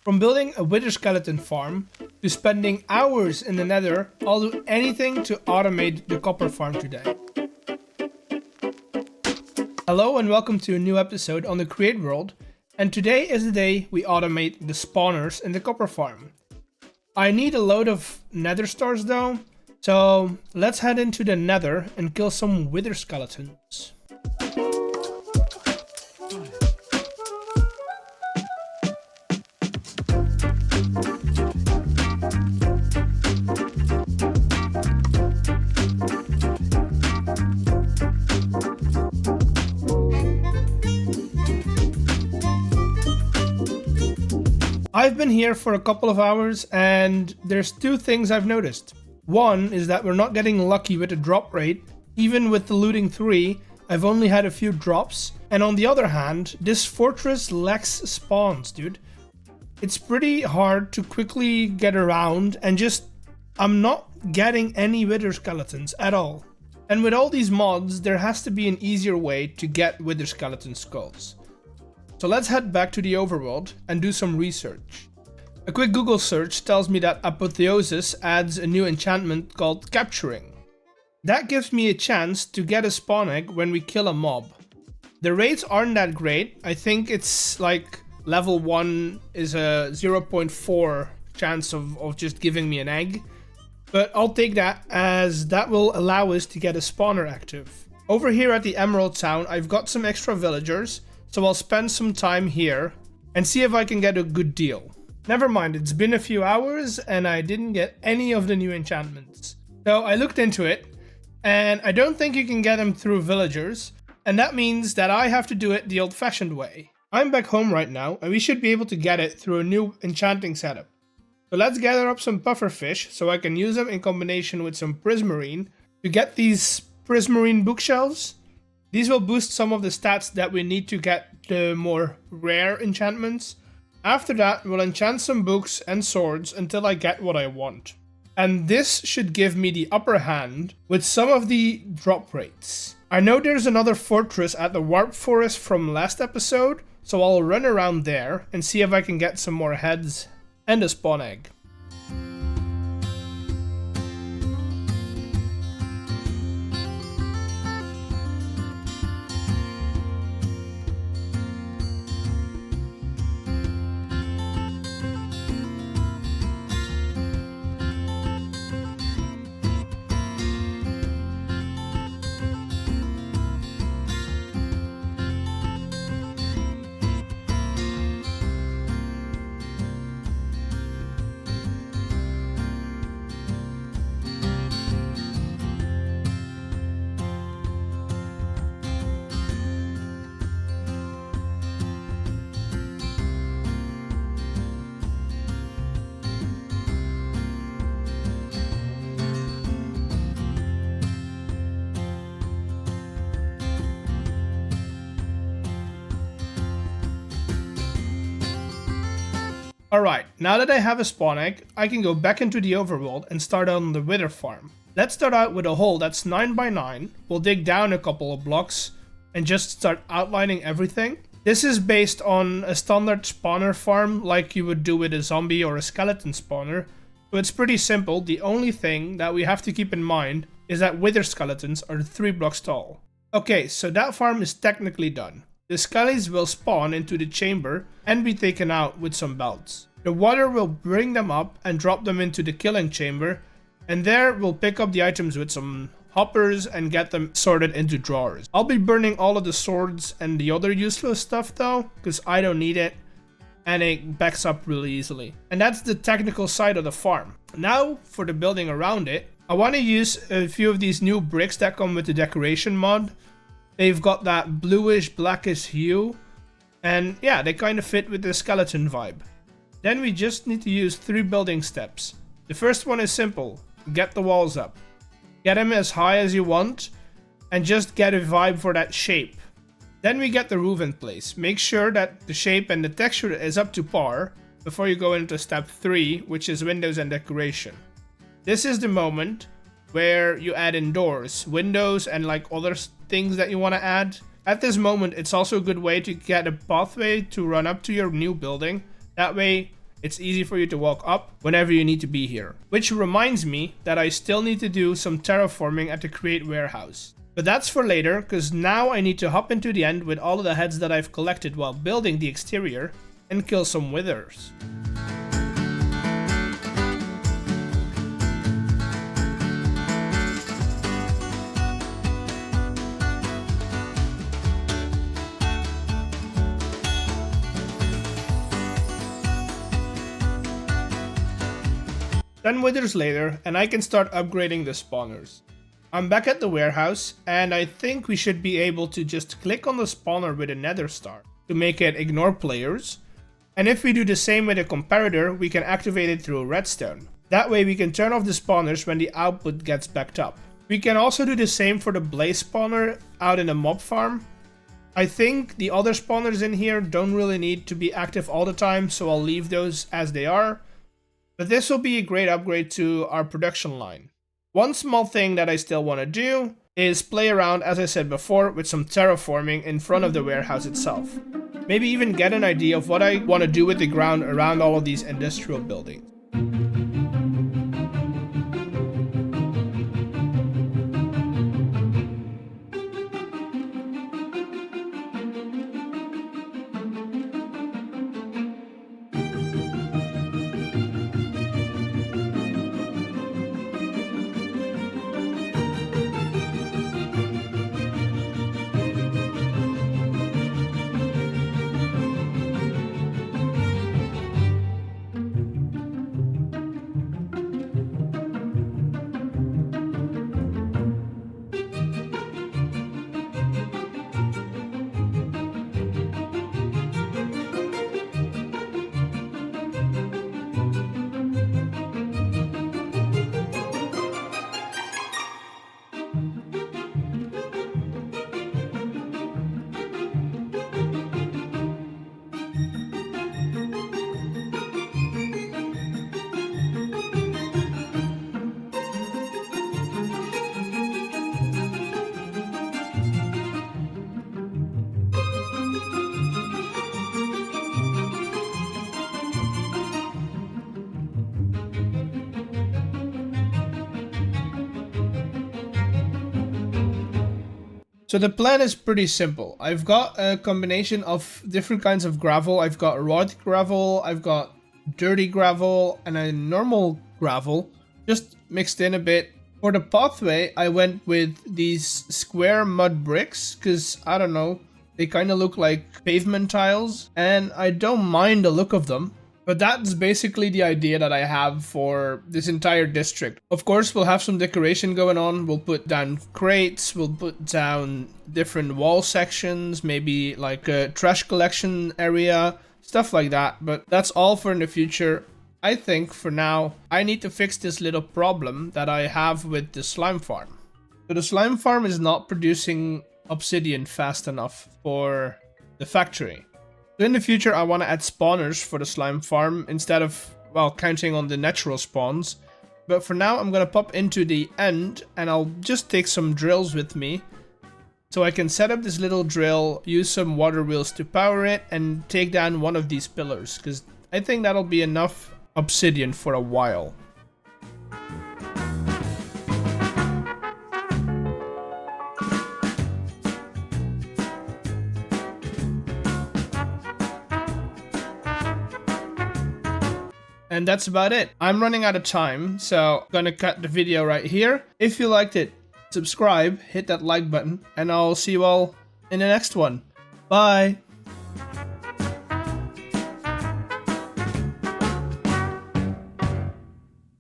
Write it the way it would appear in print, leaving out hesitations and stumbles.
From building a wither skeleton farm to spending hours in the nether, I'll do anything to automate the copper farm today. Hello and welcome to a new episode on the Create World, and today is the day we automate the spawners in the copper farm. I need a load of nether stars though, so let's head into the nether and kill some wither skeletons. I've been here for a couple of hours and there's two things I've noticed. One is that we're not getting lucky with the drop rate. Even with the looting 3, I've only had a few drops. And on the other hand, this fortress lacks spawns, dude. It's pretty hard to quickly get around and I'm not getting any wither skeletons at all. And with all these mods, there has to be an easier way to get wither skeleton skulls. So let's head back to the overworld and do some research. A quick Google search tells me that Apotheosis adds a new enchantment called Capturing. That gives me a chance to get a spawn egg when we kill a mob. The rates aren't that great. I think it's like level 1 is a 0.4 chance of just giving me an egg. But I'll take that as that will allow us to get a spawner active. Over here at the Emerald Town, I've got some extra villagers. So I'll spend some time here and see if I can get a good deal. Never mind, it's been a few hours and I didn't get any of the new enchantments. So I looked into it and I don't think you can get them through villagers. And that means that I have to do it the old-fashioned way. I'm back home right now and we should be able to get it through a new enchanting setup. So let's gather up some pufferfish so I can use them in combination with some prismarine to get these prismarine bookshelves. These will boost some of the stats that we need to get the more rare enchantments. After that, we'll enchant some books and swords until I get what I want. And this should give me the upper hand with some of the drop rates. I know there's another fortress at the Warp Forest from last episode, so I'll run around there and see if I can get some more heads and a spawn egg. Alright, now that I have a spawn egg, I can go back into the overworld and start on the wither farm. Let's start out with a hole that's 9 by 9. We'll dig down a couple of blocks and just start outlining everything. This is based on a standard spawner farm like you would do with a zombie or a skeleton spawner. So it's pretty simple. The only thing that we have to keep in mind is that wither skeletons are 3 blocks tall. Okay, so that farm is technically done. The skellies will spawn into the chamber and be taken out with some belts. The water will bring them up and drop them into the killing chamber, and there we'll pick up the items with some hoppers and get them sorted into drawers. I'll be burning all of the swords and the other useless stuff though, because I don't need it and it backs up really easily. And that's the technical side of the farm. Now for the building around it, I want to use a few of these new bricks that come with the decoration mod. They've got that bluish blackish hue and yeah, they kind of fit with the skeleton vibe. Then we just need to use 3 building steps. The first one is simple, get the walls up. Get them as high as you want and just get a vibe for that shape. Then we get the roof in place. Make sure that the shape and the texture is up to par before you go into step 3, which is windows and decoration. This is the moment where you add in doors, windows, and like other things that you want to add. At this moment, it's also a good way to get a pathway to run up to your new building. That way, It's easy for you to walk up whenever you need to be here. Which reminds me that I still need to do some terraforming at the Create warehouse. But that's for later, because now I need to hop into the end with all of the heads that I've collected while building the exterior and kill some withers. Then withers later, and I can start upgrading the spawners. I'm back at the warehouse, and I think we should be able to just click on the spawner with a nether star to make it ignore players. And if we do the same with a comparator, we can activate it through redstone. That way we can turn off the spawners when the output gets backed up. We can also do the same for the blaze spawner out in a mob farm. I think the other spawners in here don't really need to be active all the time, so I'll leave those as they are. But this will be a great upgrade to our production line. One small thing that I still want to do is play around, as I said before, with some terraforming in front of the warehouse itself. Maybe even get an idea of what I want to do with the ground around all of these industrial buildings. So the plan is pretty simple. I've got a combination of different kinds of gravel. I've got rock gravel, I've got dirty gravel, and a normal gravel, just mixed in a bit. For the pathway, I went with these square mud bricks, because, I don't know, they kind of look like pavement tiles, and I don't mind the look of them. But that's basically the idea that I have for this entire district. Of course, we'll have some decoration going on. We'll put down crates, we'll put down different wall sections, maybe like a trash collection area, stuff like that. But that's all for in the future. I think for now, I need to fix this little problem that I have with the slime farm. So the slime farm is not producing obsidian fast enough for the factory. So in the future, I want to add spawners for the slime farm instead of, well, counting on the natural spawns. But for now, I'm going to pop into the end and I'll just take some drills with me. So I can set up this little drill, use some water wheels to power it, and take down one of these pillars, because I think that'll be enough obsidian for a while. And that's about it. I'm running out of time, so I'm gonna cut the video right here. If you liked it, subscribe, hit that like button, and I'll see you all in the next one. Bye!